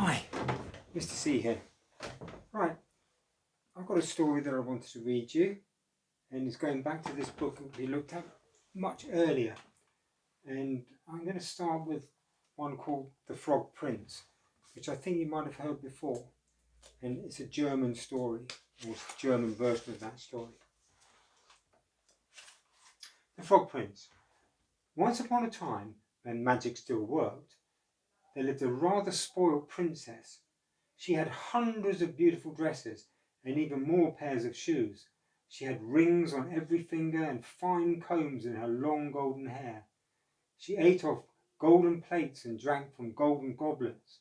Hi, nice to see you here. Right, I've got a story that I wanted to read you, and it's going back to this book that we looked at much earlier. And I'm going to start with one called The Frog Prince, which I think you might have heard before. And it's a German story, or a German version of that story. The Frog Prince. Once upon a time, when magic still worked, there lived a rather spoilt princess. She had hundreds of beautiful dresses and even more pairs of shoes. She had rings on every finger and fine combs in her long golden hair. She ate off golden plates and drank from golden goblets.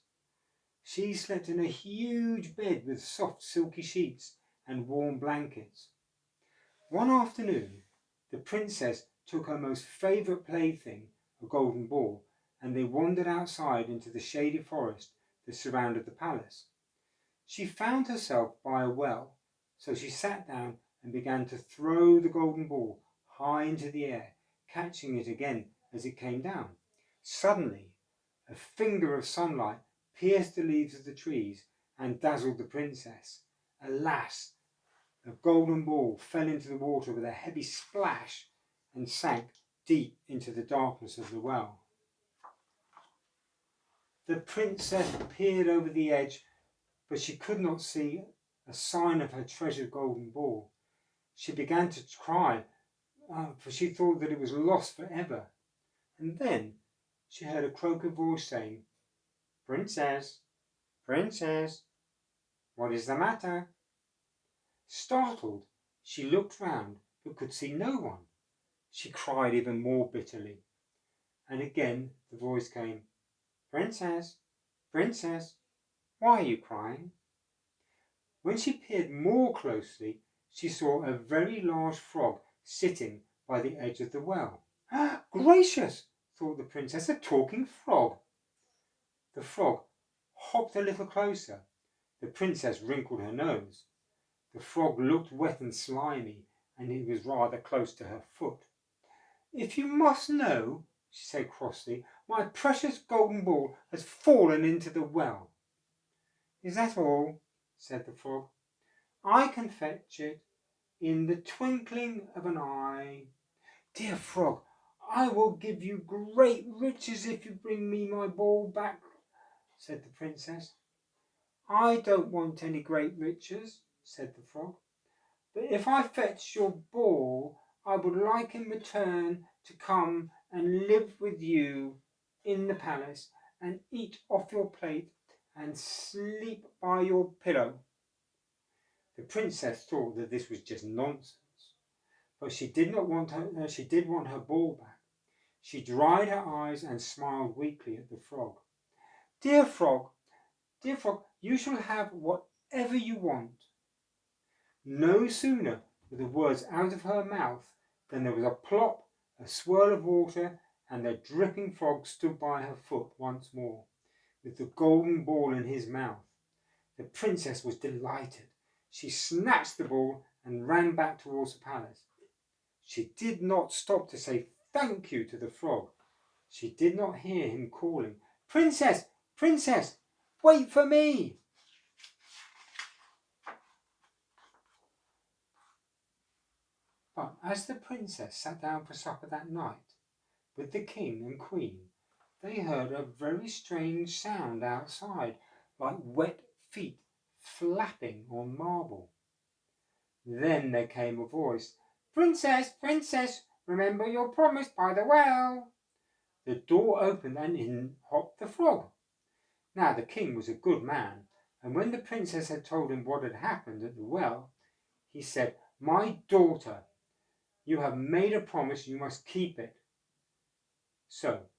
She slept in a huge bed with soft silky sheets and warm blankets. One afternoon, the princess took her most favourite plaything, a golden ball, and they wandered outside into the shady forest that surrounded the palace. She found herself by a well, so she sat down and began to throw the golden ball high into the air, catching it again as it came down. Suddenly, a finger of sunlight pierced the leaves of the trees and dazzled the princess. Alas! The golden ball fell into the water with a heavy splash and sank deep into the darkness of the well. The princess peered over the edge, but she could not see a sign of her treasured golden ball. She began to cry, for she thought that it was lost forever. And then she heard a croaky voice saying, "Princess, Princess, what is the matter?" Startled, she looked round, but could see no one. She cried even more bitterly. And again the voice came, "Princess, Princess, why are you crying?" When she peered more closely, she saw a very large frog sitting by the edge of the well. "Gracious!" thought the princess, "a talking frog." The frog hopped a little closer. The princess wrinkled her nose. The frog looked wet and slimy, and it was rather close to her foot. "If you must know," she said crossly, "my precious golden ball has fallen into the well." "Is that all?" said the frog. "I can fetch it in the twinkling of an eye." "Dear frog, I will give you great riches if you bring me my ball back," said the princess. "I don't want any great riches," said the frog, "but if I fetch your ball, I would like in return to come and live with you in the palace and eat off your plate and sleep by your pillow." The princess thought that this was just nonsense, but she did want her ball back. She dried her eyes and smiled weakly at the frog. Dear frog, you shall have whatever you want." No sooner were the words out of her mouth than there was a plop, a swirl of water, and the dripping frog stood by her foot once more, with the golden ball in his mouth. The princess was delighted. She snatched the ball and ran back towards the palace. She did not stop to say thank you to the frog. She did not hear him calling, "Princess, Princess, wait for me." But as the princess sat down for supper that night with the king and queen, they heard a very strange sound outside, like wet feet flapping on marble. Then there came a voice, "Princess, Princess, remember your promise by the well." The door opened and in hopped the frog. Now the king was a good man, and when the princess had told him what had happened at the well, he said, "My daughter, you have made a promise, you must keep it." So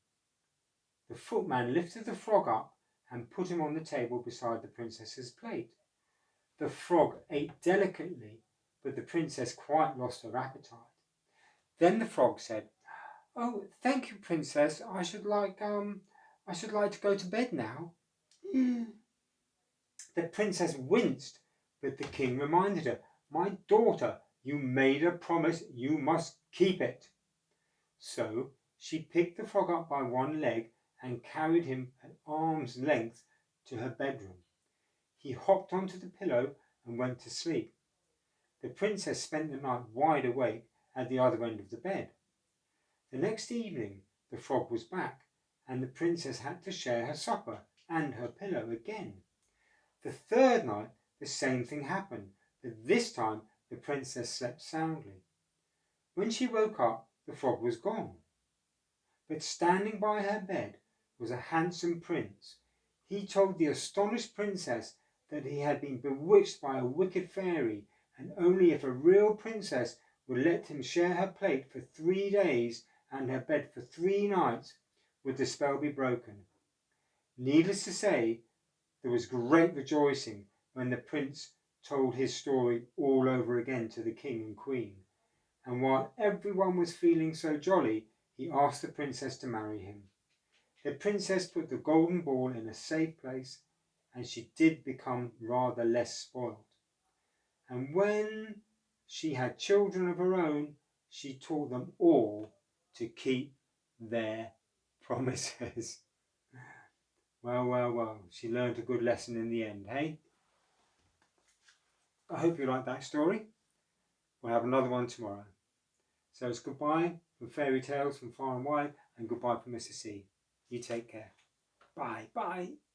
the footman lifted the frog up and put him on the table beside the princess's plate. The frog ate delicately, but the princess quite lost her appetite. Then the frog said, "Oh, thank you, princess. I should like to go to bed now." The princess winced, but the king reminded her, "My daughter, you made a promise, you must keep it." So she picked the frog up by one leg and carried him at arm's length to her bedroom. He hopped onto the pillow and went to sleep. The princess spent the night wide awake at the other end of the bed. The next evening the frog was back, and the princess had to share her supper and her pillow again. The third night the same thing happened, but this time the princess slept soundly. When she woke up, the frog was gone. But standing by her bed was a handsome prince. He told the astonished princess that he had been bewitched by a wicked fairy, and only if a real princess would let him share her plate for 3 days and her bed for 3 nights would the spell be broken. Needless to say, there was great rejoicing when the prince told his story all over again to the king and queen, and while everyone was feeling so jolly, he asked the princess to marry him. The princess put the golden ball in a safe place, and she did become rather less spoilt. And when she had children of her own, she taught them all to keep their promises. Well, she learned a good lesson in the end, hey? I hope you liked that story. We'll have another one tomorrow. So it's goodbye from Fairy Tales from Far and Wide, and goodbye from Mr. C. You take care. Bye.